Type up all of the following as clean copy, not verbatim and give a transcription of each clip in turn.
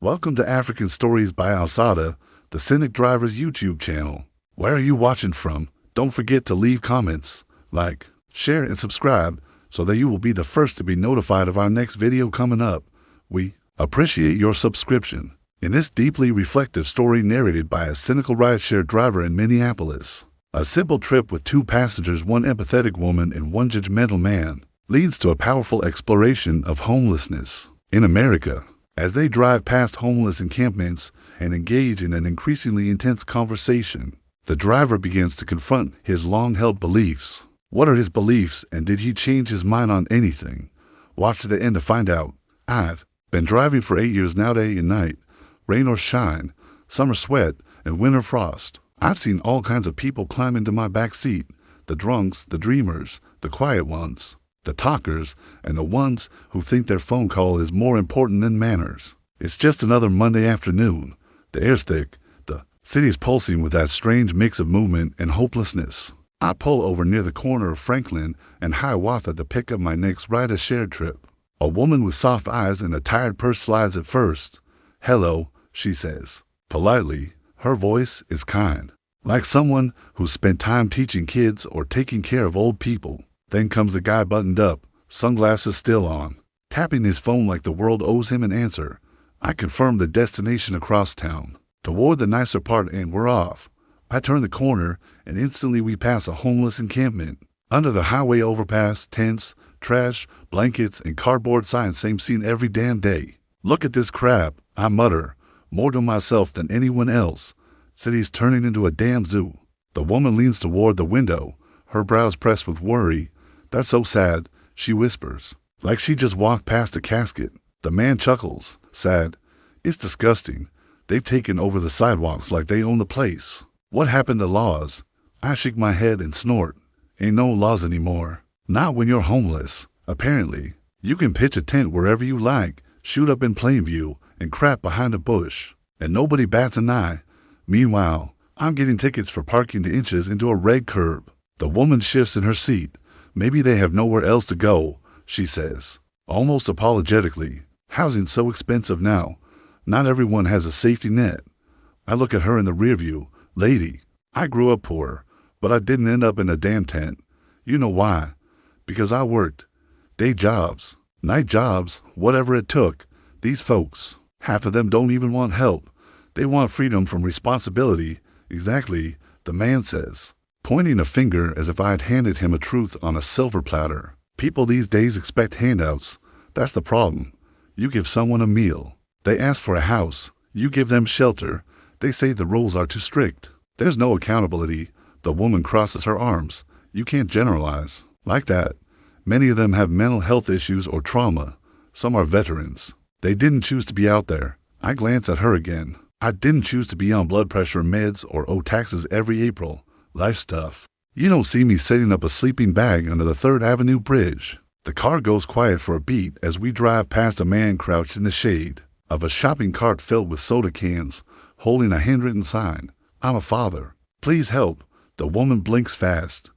Welcome to African Stories by Alsada, the Cynic Driver's YouTube channel. Where are you watching from? Don't forget to leave comments, like, share, and subscribe so that you will be the first to be notified of our next video coming up. We appreciate your subscription. In this deeply reflective story narrated by a cynical rideshare driver in Minneapolis, a simple trip with two passengers, one empathetic woman and one judgmental man, leads to a powerful exploration of homelessness in America. As they drive past homeless encampments and engage in an increasingly intense conversation, the driver begins to confront his long-held beliefs. What are his beliefs, and did he change his mind on anything? Watch to the end to find out. I've been driving for 8 years now, day and night, rain or shine, summer sweat, and winter frost. I've seen all kinds of people climb into my back seat, the drunks, the dreamers, the quiet ones, the talkers, and the ones who think their phone call is more important than manners. It's just another Monday afternoon. The air's thick. The city's pulsing with that strange mix of movement and hopelessness. I pull over near the corner of Franklin and Hiawatha to pick up my next ride-share trip. A woman with soft eyes and a tired purse slides at first. "Hello," she says, politely. Her voice is kind, like someone who's spent time teaching kids or taking care of old people. Then comes the guy buttoned up, sunglasses still on, tapping his phone like the world owes him an answer. I confirm the destination across town, toward the nicer part, and we're off. I turn the corner, and instantly we pass a homeless encampment. Under the highway overpass, tents, trash, blankets, and cardboard signs, same scene every damn day. "Look at this crap," I mutter, more to myself than anyone else. City's turning into a damn zoo. The woman leans toward the window, her brows pressed with worry. "That's so sad," she whispers, like she just walked past a casket. The man chuckles, sad. "It's disgusting. They've taken over the sidewalks like they own the place. What happened to laws?" I shake my head and snort. "Ain't no laws anymore. Not when you're homeless, apparently. You can pitch a tent wherever you like, shoot up in plain view, and crap behind a bush, and nobody bats an eye. Meanwhile, I'm getting tickets for parking the inches into a red curb." The woman shifts in her seat. "Maybe they have nowhere else to go," she says, almost apologetically. "Housing's so expensive now. Not everyone has a safety net." I look at her in the rearview. "Lady, I grew up poor, but I didn't end up in a damn tent. You know why? Because I worked. Day jobs, night jobs, whatever it took. These folks, half of them don't even want help. They want freedom from responsibility." "Exactly," the man says, pointing a finger as if I had handed him a truth on a silver platter. "People these days expect handouts. That's the problem. You give someone a meal. They ask for a house. You give them shelter. They say the rules are too strict. There's no accountability." The woman crosses her arms. "You can't generalize like that. Many of them have mental health issues or trauma. Some are veterans. They didn't choose to be out there." I glance at her again. "I didn't choose to be on blood pressure meds or owe taxes every April. Life stuff. You don't see me setting up a sleeping bag under the 3rd Avenue Bridge." The car goes quiet for a beat as we drive past a man crouched in the shade of a shopping cart filled with soda cans, holding a handwritten sign. "I'm a father. Please help." The woman blinks fast.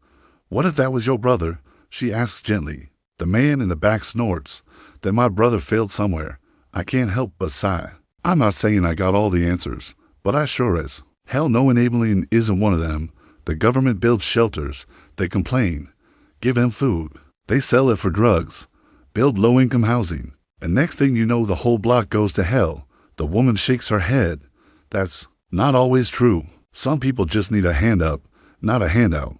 "What if that was your brother?" she asks gently. The man in the back snorts. "Then my brother failed somewhere." I can't help but sigh. I'm not saying I got all the answers, but I sure as hell know enabling isn't one of them. The government builds shelters. They complain. Give them food. They sell it for drugs. Build low-income housing. And next thing you know, the whole block goes to hell. The woman shakes her head. "That's not always true. Some people just need a hand up, not a handout."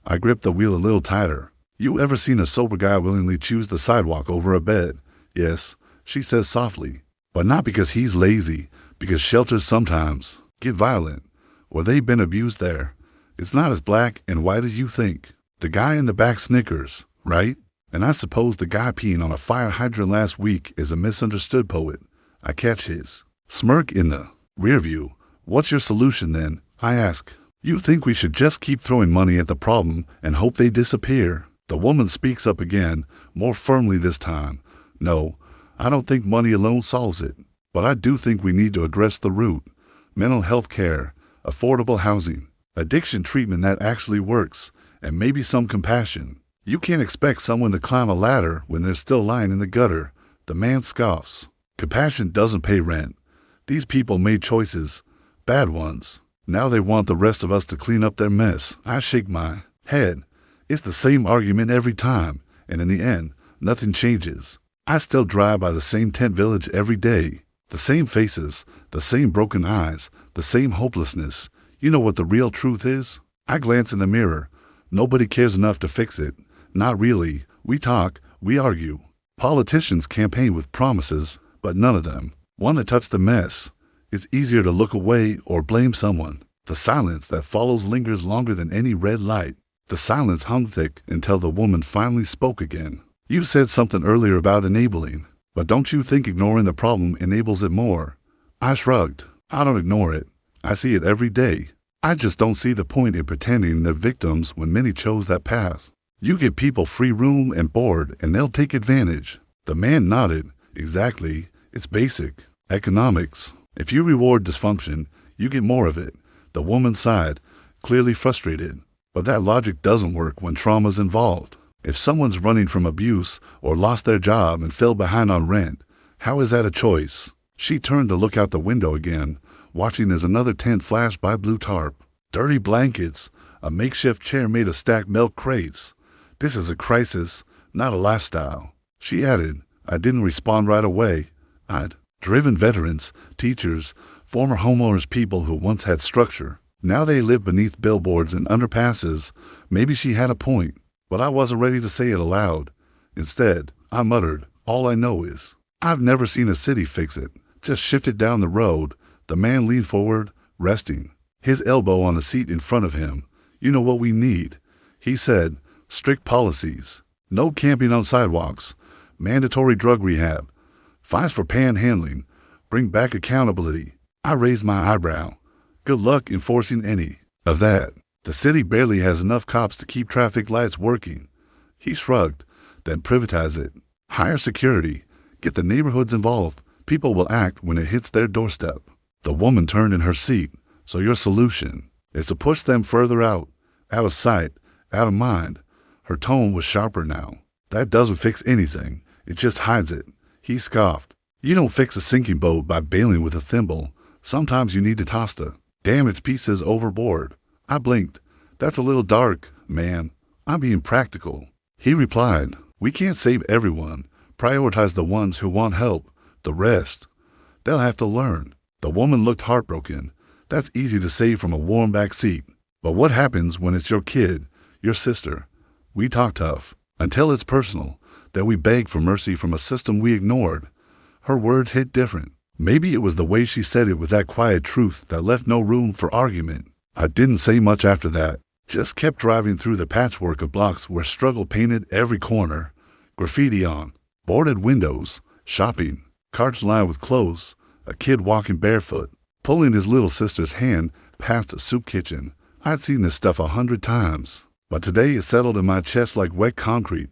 I grip the wheel a little tighter. "You ever seen a sober guy willingly choose the sidewalk over a bed?" "Yes," she says softly. "But not because he's lazy, because shelters sometimes get violent, or they've been abused there. It's not as black and white as you think." The guy in the back snickers, right? "And I suppose the guy peeing on a fire hydrant last week is a misunderstood poet." I catch his smirk in the rearview. "What's your solution then?" I ask. "You think we should just keep throwing money at the problem and hope they disappear?" The woman speaks up again, more firmly this time. "No, I don't think money alone solves it, but I do think we need to address the root. Mental health care, affordable housing, addiction treatment that actually works, and maybe some compassion. You can't expect someone to climb a ladder when they're still lying in the gutter." The man scoffs. "Compassion doesn't pay rent. These people made choices, bad ones. Now they want the rest of us to clean up their mess. I shake my head. It's the same argument every time, and in the end, nothing changes. I still drive by the same tent village every day. The same faces, the same broken eyes, the same hopelessness. You know what the real truth is? I glance in the mirror. Nobody cares enough to fix it. Not really. We talk, we argue. Politicians campaign with promises, but none of them want to touch the mess. It's easier to look away or blame someone. The silence that follows lingers longer than any red light. The silence hung thick until the woman finally spoke again. You said something earlier about enabling, but don't you think ignoring the problem enables it more? I shrugged. I don't ignore it. I see it every day. I just don't see the point in pretending they're victims when many chose that path. You give people free room and board and they'll take advantage. The man nodded. Exactly. It's basic. Economics. If you reward dysfunction, you get more of it. The woman sighed, clearly frustrated. But that logic doesn't work when trauma's involved. If someone's running from abuse or lost their job and fell behind on rent, how is that a choice? She turned to look out the window again, watching as another tent flashed by blue tarp. Dirty blankets, a makeshift chair made of stacked milk crates. This is a crisis, not a lifestyle. She added. I didn't respond right away. I'd driven veterans, teachers, former homeowners, people who once had structure. Now they live beneath billboards and underpasses. Maybe she had a point, but I wasn't ready to say it aloud. Instead, I muttered, all I know is, I've never seen a city fix it. Just shift it down the road. The man leaned forward, resting, his elbow on the seat in front of him. You know what we need, he said. Strict policies. No camping on sidewalks. Mandatory drug rehab. Fines for panhandling. Bring back accountability. I raised my eyebrow. Good luck enforcing any of that. The city barely has enough cops to keep traffic lights working. He shrugged. Then privatize it. Hire security. Get the neighborhoods involved. People will act when it hits their doorstep. The woman turned in her seat. So your solution is to push them further out of sight, out of mind. Her tone was sharper now. That doesn't fix anything. It just hides it. He scoffed. You don't fix a sinking boat by bailing with a thimble. Sometimes you need to toss the damaged pieces overboard. I blinked. That's a little dark, man. I'm being practical. He replied, we can't save everyone. Prioritize the ones who want help. The rest, they'll have to learn. The woman looked heartbroken. That's easy to say from a warm back seat. But what happens when it's your kid, your sister? We talk tough until it's personal. Then we beg for mercy from a system we ignored. Her words hit different. Maybe it was the way she said it with that quiet truth that left no room for argument. I didn't say much after that. Just kept driving through the patchwork of blocks where struggle painted every corner. Graffiti on boarded windows, shopping, carts lined with clothes, a kid walking barefoot, pulling his little sister's hand past a soup kitchen. I'd seen this stuff 100 times, but today it settled in my chest like wet concrete.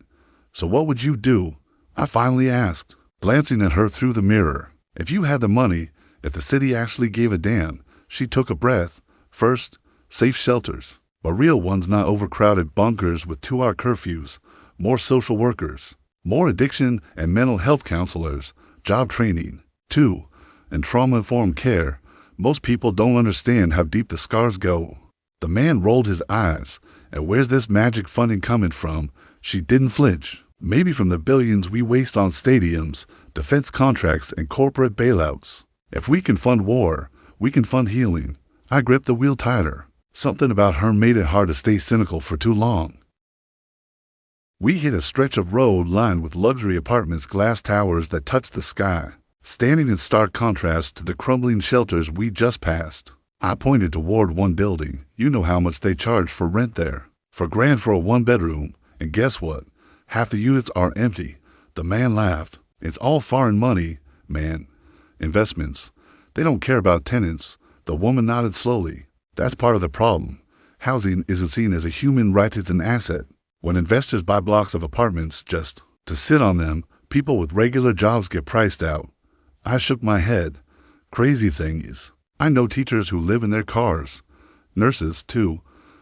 So what would you do? I finally asked, glancing at her through the mirror. If you had the money, if the city actually gave a damn. She took a breath. First, safe shelters, but real ones, not overcrowded bunkers with 2-hour curfews. More social workers, more addiction and mental health counselors, job training. 2, and trauma-informed care. Most people don't understand how deep the scars go. The man rolled his eyes. And where's this magic funding coming from? She didn't flinch. Maybe from the billions we waste on stadiums, defense contracts, and corporate bailouts. If we can fund war, we can fund healing. I gripped the wheel tighter. Something about her made it hard to stay cynical for too long. We hit a stretch of road lined with luxury apartments, glass towers that touched the sky, standing in stark contrast to the crumbling shelters we just passed. I pointed toward one building. You know how much they charge for rent there. $4,000 for a 1-bedroom. And guess what? Half the units are empty. The man laughed. It's all foreign money, man. Investments. They don't care about tenants. The woman nodded slowly. That's part of the problem. Housing isn't seen as a human right, it's an asset. When investors buy blocks of apartments just to sit on them, people with regular jobs get priced out. I shook my head. Crazy thing is, I know teachers who live in their cars. Nurses, too.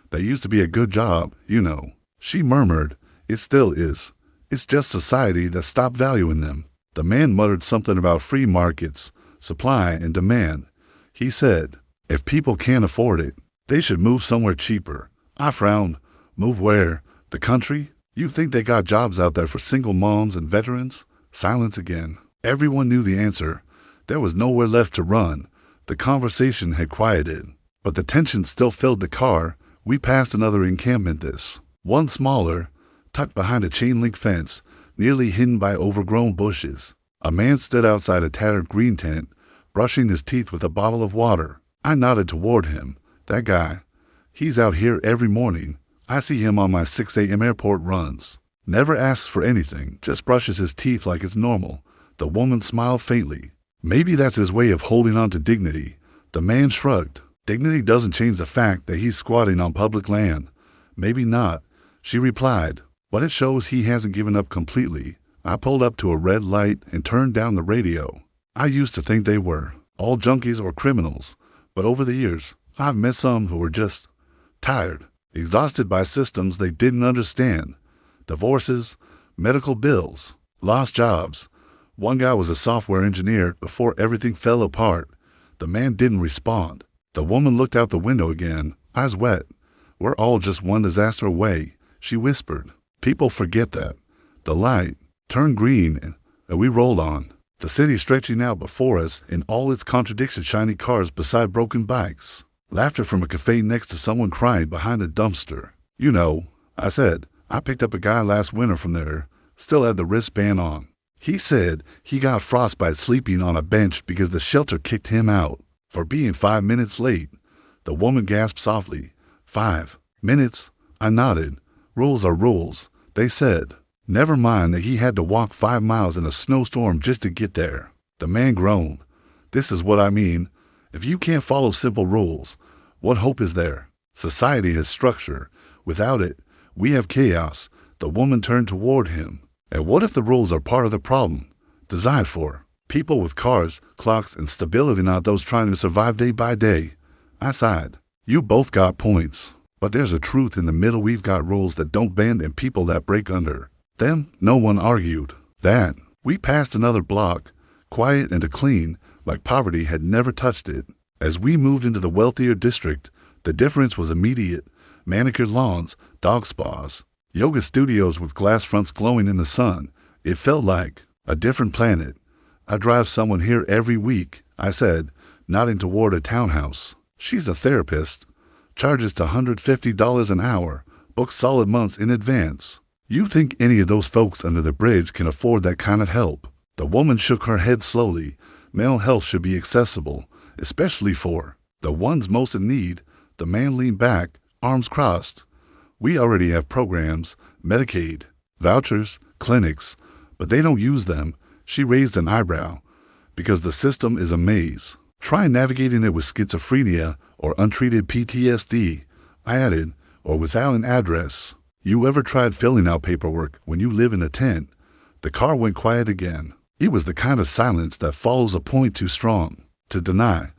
That used to be a good job, you know. She murmured, it still is. It's just society that stopped valuing them. The man muttered something about free markets, supply and demand. He said, if people can't afford it, they should move somewhere cheaper. I frowned. Move where? The country? You think they got jobs out there for single moms and veterans? Silence again. Everyone knew the answer. There was nowhere left to run. The conversation had quieted, but the tension still filled the car. We passed another encampment, this one smaller, tucked behind a chain-link fence, nearly hidden by overgrown bushes. A man stood outside a tattered green tent, brushing his teeth with a bottle of water. I nodded toward him. That guy. He's out here every morning. I see him on my 6 a.m. airport runs. Never asks for anything, just brushes his teeth like it's normal. The woman smiled faintly. Maybe that's his way of holding on to dignity. The man shrugged. Dignity doesn't change the fact that he's squatting on public land. Maybe not, she replied, but it shows he hasn't given up completely. I pulled up to a red light and turned down the radio. I used to think they were all junkies or criminals, but over the years, I've met some who were just tired, exhausted by systems they didn't understand. Divorces, medical bills, lost jobs. One guy was a software engineer before everything fell apart. The man didn't respond. The woman looked out the window again, eyes wet. We're all just one disaster away, she whispered. People forget that. The light turned green and we rolled on. The city stretching out before us in all its contradictions, shiny cars beside broken bikes. Laughter from a cafe next to someone crying behind a dumpster. You know, I said, I picked up a guy last winter from there, still had the wristband on. He said he got frostbite sleeping on a bench because the shelter kicked him out for being 5 minutes late. The woman gasped softly. 5 minutes? I nodded. Rules are rules, they said. Never mind that he had to walk 5 miles in a snowstorm just to get there. The man groaned. This is what I mean. If you can't follow simple rules, what hope is there? Society has structure. Without it, we have chaos. The woman turned toward him. And what if the rules are part of the problem? Designed for people with cars, clocks, and stability, not those trying to survive day by day. I sighed. You both got points. But there's a truth in the middle. We've got rules that don't bend and people that break under them. No one argued that. We passed another block, quiet and clean, like poverty had never touched it. As we moved into the wealthier district, the difference was immediate. Manicured lawns, dog spas, yoga studios with glass fronts glowing in the sun. It felt like a different planet. I drive someone here every week, I said, nodding toward a townhouse. She's a therapist. Charges to $150 an hour, books solid months in advance. You think any of those folks under the bridge can afford that kind of help? The woman shook her head slowly. Mental health should be accessible, especially for the ones most in need. The man leaned back, arms crossed. We already have programs, Medicaid, vouchers, clinics, but they don't use them. She raised an eyebrow. Because the system is a maze. Try navigating it with schizophrenia or untreated PTSD, I added, or without an address. You ever tried filling out paperwork when you live in a tent? The car went quiet again. It was the kind of silence that follows a point too strong to deny.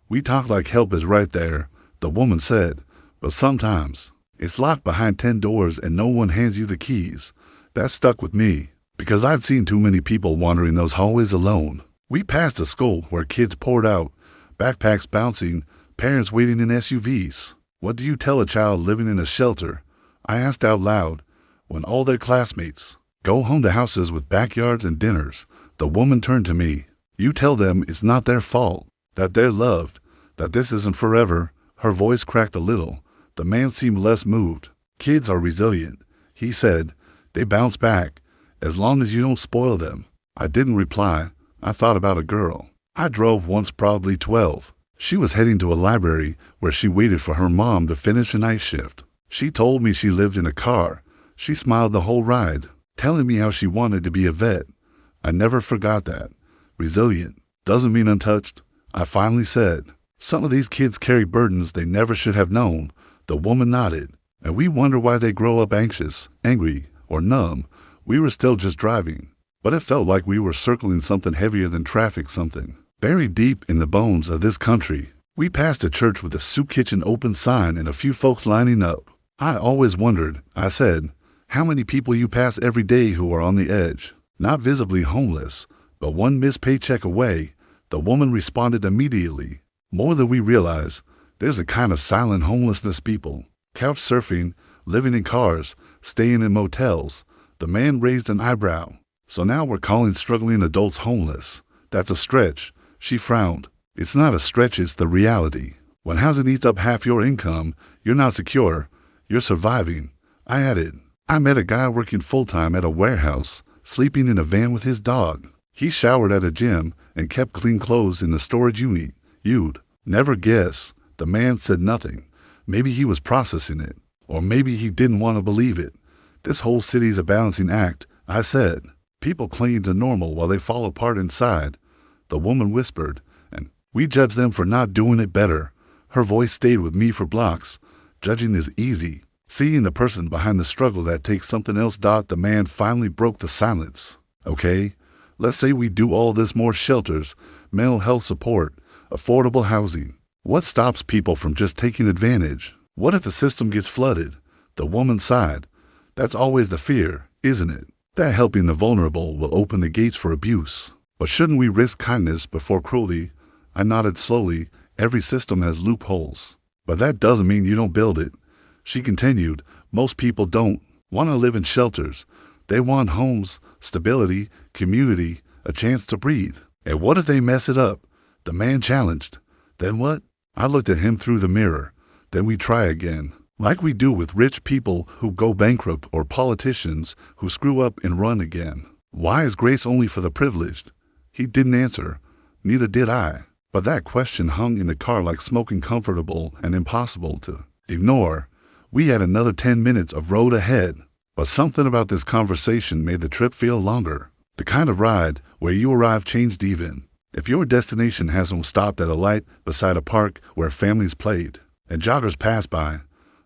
We talk like help is right there, the woman said, but sometimes it's locked behind 10 doors and no one hands you the keys. That stuck with me because I'd seen too many people wandering those hallways alone. We passed a school where kids poured out, backpacks bouncing, parents waiting in SUVs. What do you tell a child living in a shelter? I asked out loud, when all their classmates go home to houses with backyards and dinners. The woman turned to me. You tell them it's not their fault, that they're loved, that this isn't forever. Her voice cracked a little. The man seemed less moved. Kids are resilient, he said. They bounce back, as long as you don't spoil them. I didn't reply. I thought about a girl I drove once, probably 12. She was heading to a library where she waited for her mom to finish a night shift. She told me she lived in a car. She smiled the whole ride, telling me how she wanted to be a vet. I never forgot that. Resilient doesn't mean untouched, I finally said. Some of these kids carry burdens they never should have known. The woman nodded. And we wonder why they grow up anxious, angry, or numb. We were still just driving, but it felt like we were circling something heavier than traffic, something buried deep in the bones of this country. We passed a church with a soup kitchen open sign and a few folks lining up. I always wondered, I said, how many people you pass every day who are on the edge, not visibly homeless, but one missed paycheck away. The The woman responded immediately. More than we realize, there's a kind of silent homelessness people. Couch surfing, living in cars, staying in motels. The man raised an eyebrow. So now we're calling struggling adults homeless. That's a stretch. She frowned. It's not a stretch, it's the reality. When housing eats up half your income, you're not secure. You're surviving. I added. I met a guy working full-time at a warehouse, sleeping in a van with his dog. He showered at a gym and kept clean clothes in the storage unit. You'd never guess. The man said nothing. Maybe he was processing it. Or maybe he didn't want to believe it. This whole city's a balancing act, I said. People cling to normal while they fall apart inside. The woman whispered, and we judge them for not doing it better. Her voice stayed with me for blocks. Judging is easy. Seeing the person behind the struggle that takes something else. The man finally broke the silence. Okay, let's say we do all this: more shelters, mental health support, affordable housing. What stops people from just taking advantage? What if the system gets flooded? The woman sighed. That's always the fear, isn't it? That helping the vulnerable will open the gates for abuse. But shouldn't we risk kindness before cruelty? I nodded slowly. Every system has loopholes. But that doesn't mean you don't build it. She continued. Most people don't want to live in shelters. They want homes, stability, community, a chance to breathe. And what if they mess it up? The man challenged. Then what? I looked at him through the mirror. Then we try again. Like we do with rich people who go bankrupt or politicians who screw up and run again. Why is grace only for the privileged? He didn't answer. Neither did I. But that question hung in the car like smoke, uncomfortable and impossible to ignore. We had another 10 minutes of road ahead. But something about this conversation made the trip feel longer. The kind of ride where you arrive changed even. If your destination hasn't stopped at a light beside a park where families played and joggers passed by,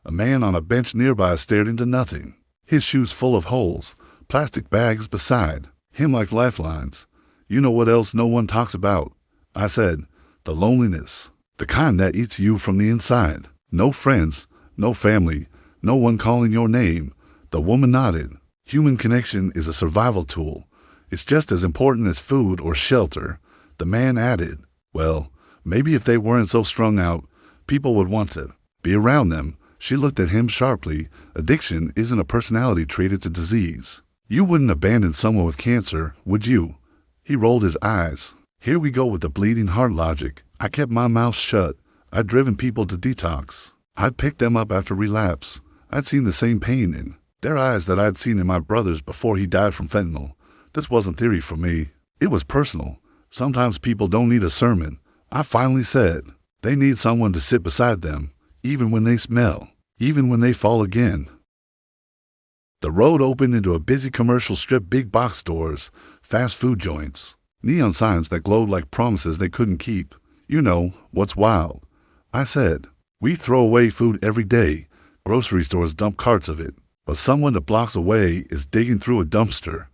a man on a bench nearby stared into nothing, his shoes full of holes, plastic bags beside him like lifelines. You know what else no one talks about? I said. The loneliness. The kind that eats you from the inside. No friends, no family, no one calling your name. The woman nodded. Human connection is a survival tool. It's just as important as food or shelter. The man added. Well, maybe if they weren't so strung out, people would want to be around them. She looked at him sharply. Addiction isn't a personality trait, it's a disease. You wouldn't abandon someone with cancer, would you? He rolled his eyes. Here we go with the bleeding heart logic. I kept my mouth shut. I'd driven people to detox. I'd picked them up after relapse. I'd seen the same pain in their eyes that I'd seen in my brother's before he died from fentanyl. This wasn't theory for me. It was personal. Sometimes people don't need a sermon. I finally said. They need someone to sit beside them, even when they smell, even when they fall again. The road opened into a busy commercial strip, big box stores, fast food joints, neon signs that glowed like promises they couldn't keep. You know, what's wild? I said. We throw away food every day. Grocery stores dump carts of it. But someone that blocks away is digging through a dumpster.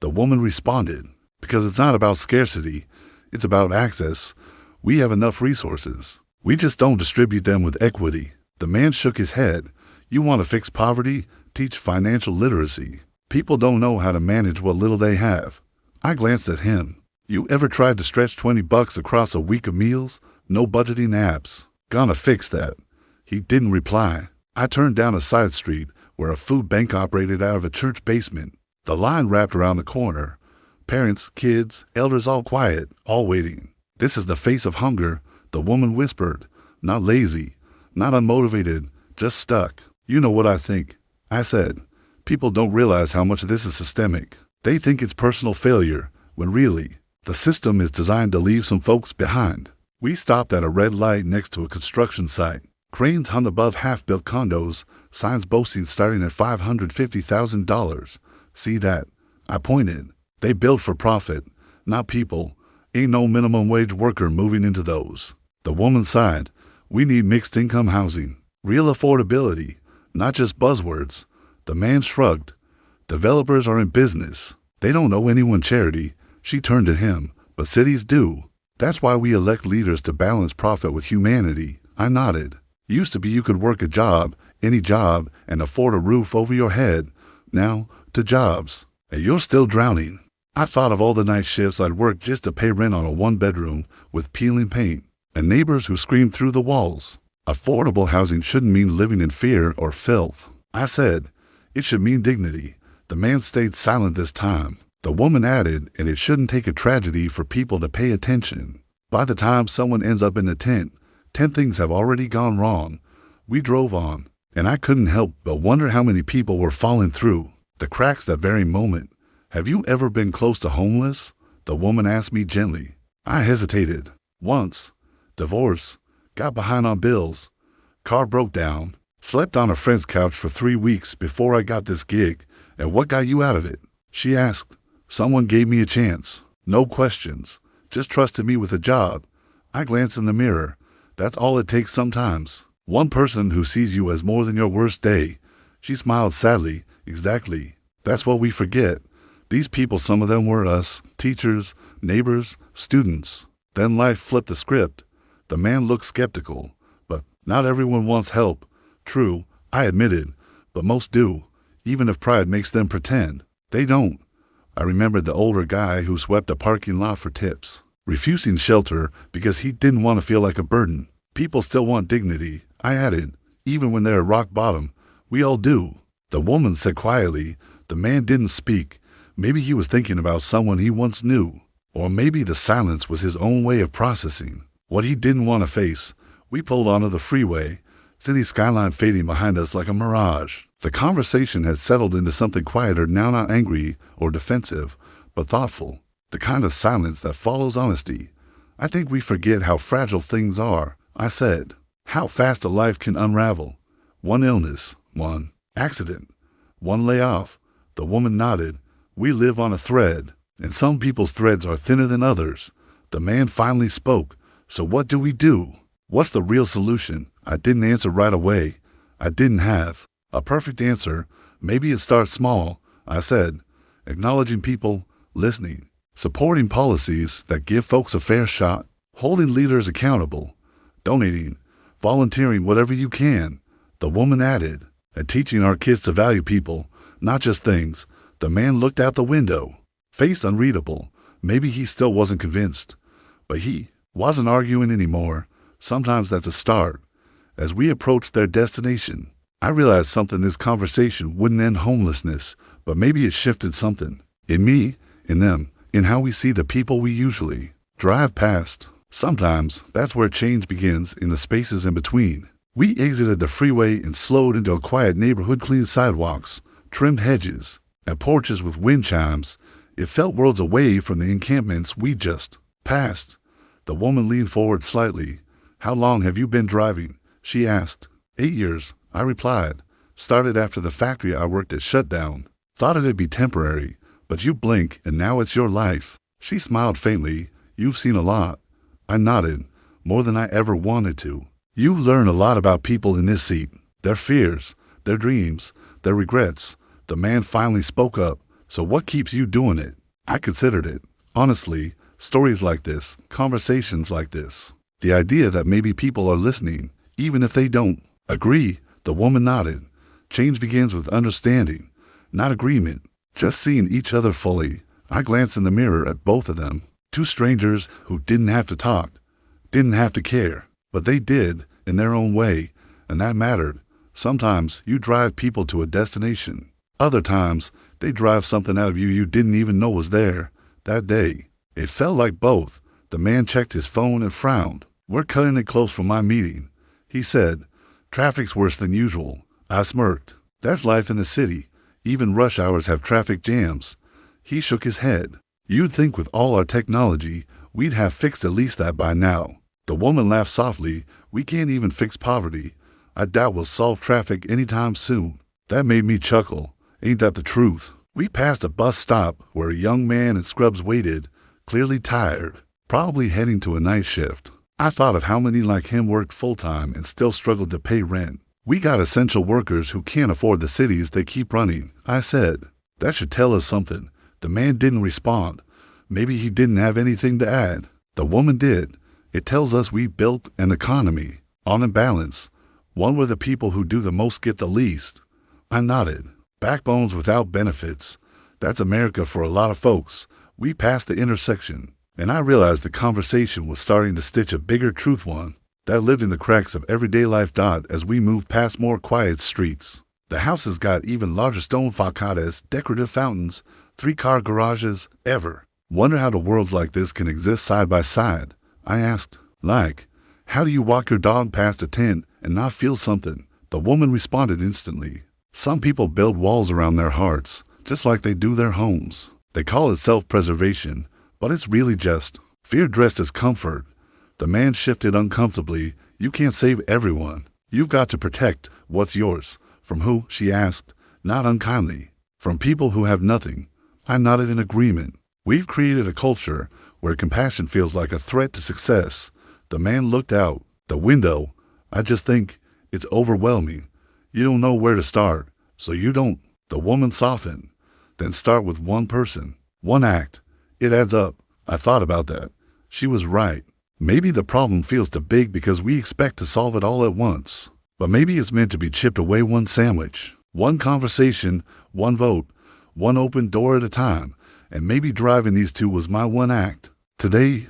The woman responded. Because it's not about scarcity. It's about access. We have enough resources. We just don't distribute them with equity. The man shook his head. You want to fix poverty? Teach financial literacy. People don't know how to manage what little they have. I glanced at him. You ever tried to stretch $20 across a week of meals? No budgeting apps. Gonna fix that. He didn't reply. I turned down a side street where a food bank operated out of a church basement. The line wrapped around the corner. Parents, kids, elders, all quiet, all waiting. This is the face of hunger, the woman whispered. Not lazy, not unmotivated, just stuck. You know what I think? I said. People don't realize how much this is systemic. They think it's personal failure, when really, the system is designed to leave some folks behind. We stopped at a red light next to a construction site. Cranes hung above half-built condos, signs boasting starting at $550,000. See that? I pointed. They build for profit, not people. Ain't no minimum wage worker moving into those. The woman sighed. We need mixed income housing. Real affordability, not just buzzwords. The man shrugged. Developers are in business. They don't owe anyone charity. She turned to him. But cities do. That's why we elect leaders to balance profit with humanity. I nodded. Used to be you could work a job, any job, and afford a roof over your head. Now, to jobs. And you're still drowning. I thought of all the night shifts I'd worked just to pay rent on a one-bedroom with peeling paint and neighbors who screamed through the walls. Affordable housing shouldn't mean living in fear or filth. I said, it should mean dignity. The man stayed silent this time. The woman added, and it shouldn't take a tragedy for people to pay attention. By the time someone ends up in the tent, 10 things have already gone wrong. We drove on, and I couldn't help but wonder how many people were falling through the cracks that very moment. Have you ever been close to homeless? The woman asked me gently. I hesitated. Once. Divorce. Got behind on bills. Car broke down. Slept on a friend's couch for 3 weeks before I got this gig. And what got you out of it? She asked. Someone gave me a chance. No questions. Just trusted me with a job. I glanced in the mirror. That's all it takes sometimes. One person who sees you as more than your worst day. She smiled sadly. Exactly. That's what we forget. These people, some of them were us, teachers, neighbors, students. Then life flipped the script. The man looked skeptical. But not everyone wants help. True, I admitted, but most do, even if pride makes them pretend. They don't. I remembered the older guy who swept a parking lot for tips, refusing shelter because he didn't want to feel like a burden. People still want dignity, I added, even when they're at rock bottom. We all do. The woman said quietly. The man didn't speak. Maybe he was thinking about someone he once knew. Or maybe the silence was his own way of processing what he didn't want to face. We pulled onto the freeway, city skyline fading behind us like a mirage. The conversation had settled into something quieter, now not angry or defensive, but thoughtful. The kind of silence that follows honesty. I think we forget how fragile things are, I said. How fast a life can unravel. One illness, one accident, one layoff. The woman nodded. We live on a thread, and some people's threads are thinner than others. The man finally spoke. So what do we do? What's the real solution? I didn't answer right away. I didn't have a perfect answer. Maybe it starts small, I said. Acknowledging people, listening, supporting policies that give folks a fair shot, holding leaders accountable, donating, volunteering whatever you can. The woman added, and teaching our kids to value people, not just things. The man looked out the window, face unreadable. Maybe he still wasn't convinced, but he wasn't arguing anymore. Sometimes that's a start. As we approached their destination, I realized something. This conversation wouldn't end homelessness, but maybe it shifted something. In me, in them, in how we see the people we usually drive past. Sometimes that's where change begins, in the spaces in between. We exited the freeway and slowed into a quiet neighborhood. Clean sidewalks, trimmed hedges, and porches with wind chimes. It felt worlds away from the encampments we just passed. The woman leaned forward slightly. How long have you been driving? She asked. 8 years, I replied. Started after the factory I worked at shut down. Thought it'd be temporary, but you blink and now it's your life. She smiled faintly. You've seen a lot. I nodded. More than I ever wanted to. You learn a lot about people in this seat. Their fears, their dreams, their regrets. The man finally spoke up. So what keeps you doing it? I considered it. Honestly, stories like this, conversations like this. The idea that maybe people are listening, even if they don't agree. The woman nodded. Change begins with understanding, not agreement. Just seeing each other fully. I glanced in the mirror at both of them. Two strangers who didn't have to talk, didn't have to care, but they did in their own way, and that mattered. Sometimes you drive people to a destination. Other times, they drive something out of you you didn't even know was there. That day, it felt like both. The man checked his phone and frowned. We're cutting it close for my meeting, he said. Traffic's worse than usual. I smirked. That's life in the city. Even rush hours have traffic jams. He shook his head. You'd think with all our technology, we'd have fixed at least that by now. The woman laughed softly. We can't even fix poverty. I doubt we'll solve traffic anytime soon. That made me chuckle. Ain't that the truth? We passed a bus stop where a young man in scrubs waited, clearly tired, probably heading to a night shift. I thought of how many like him worked full-time and still struggled to pay rent. We got essential workers who can't afford the cities they keep running, I said. That should tell us something. The man didn't respond. Maybe he didn't have anything to add. The woman did. It tells us we built an economy on imbalance, one where the people who do the most get the least. I nodded. Backbones without benefits. That's America for a lot of folks. We passed the intersection, and I realized the conversation was starting to stitch a bigger truth one that lived in the cracks of everyday life. As we moved past more quiet streets, the houses got even larger: stone facadas, decorative fountains, 3-car garages. Ever wonder how the worlds like this can exist side by side? I asked. Like, how do you walk your dog past a tent and not feel something? The woman responded instantly. Some people build walls around their hearts, just like they do their homes. They call it self-preservation, but it's really just fear dressed as comfort. The man shifted uncomfortably. You can't save everyone. You've got to protect what's yours. From who? She asked, not unkindly. From people who have nothing. I nodded in agreement. We've created a culture where compassion feels like a threat to success. The man looked out the window. I just think it's overwhelming. You don't know where to start, so you don't. The woman softened. Then start with one person, one act. It adds up. I thought about that. She was right. Maybe the problem feels too big because we expect to solve it all at once. But maybe it's meant to be chipped away one sandwich, one conversation, one vote, one open door at a time. And maybe driving these two was my one act. Today,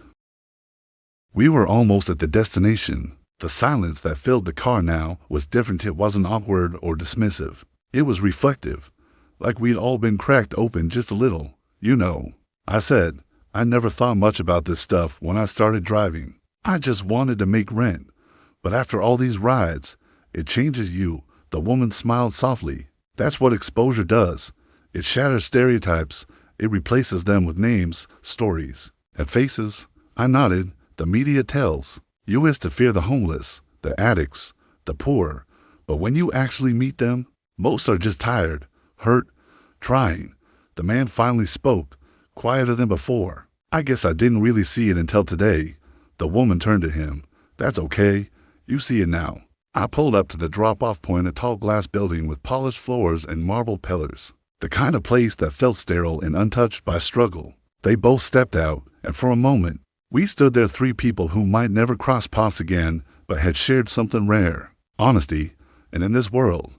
we were almost at the destination. The silence that filled the car now was different. It wasn't awkward or dismissive. It was reflective, like we'd all been cracked open just a little. You know, I said, I never thought much about this stuff when I started driving. I just wanted to make rent. But after all these rides, it changes you. The woman smiled softly. That's what exposure does. It shatters stereotypes. It replaces them with names, stories, and faces. I nodded. The media tells you is to fear the homeless, the addicts, the poor. But when you actually meet them, most are just tired, hurt, trying. The man finally spoke, quieter than before. I guess I didn't really see it until today. The woman turned to him. That's okay. You see it now. I pulled up to the drop-off point, a tall glass building with polished floors and marble pillars. The kind of place that felt sterile and untouched by struggle. They both stepped out, and for a moment, we stood there, 3 people who might never cross paths again, but had shared something rare. Honesty, and in this world,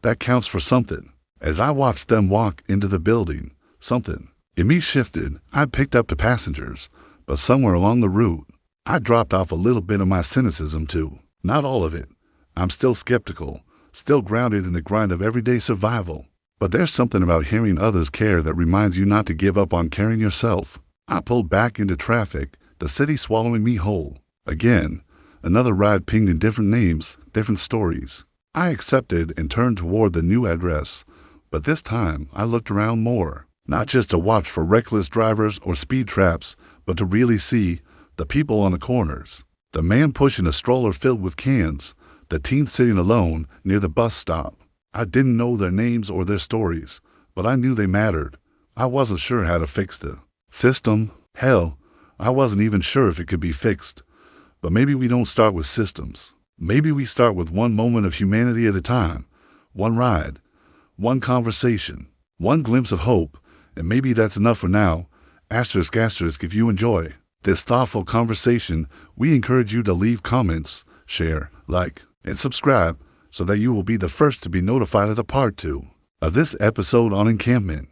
that counts for something. As I watched them walk into the building, something in me shifted. I picked up the passengers, but somewhere along the route, I dropped off a little bit of my cynicism too. Not all of it. I'm still skeptical, still grounded in the grind of everyday survival. But there's something about hearing others care that reminds you not to give up on caring yourself. I pulled back into traffic, the city swallowing me whole. Again, another ride pinged in different names, different stories. I accepted and turned toward the new address. But this time, I looked around more. Not just to watch for reckless drivers or speed traps, but to really see the people on the corners. The man pushing a stroller filled with cans, the teen sitting alone near the bus stop. I didn't know their names or their stories, but I knew they mattered. I wasn't sure how to fix the system. Hell, I wasn't even sure if it could be fixed. But maybe we don't start with systems. Maybe we start with one moment of humanity at a time, one ride, one conversation, one glimpse of hope, and maybe that's enough for now. Asterisk, asterisk, if you enjoy this thoughtful conversation, we encourage you to leave comments, share, like, and subscribe so that you will be the first to be notified of the part 2 of this episode on encampment.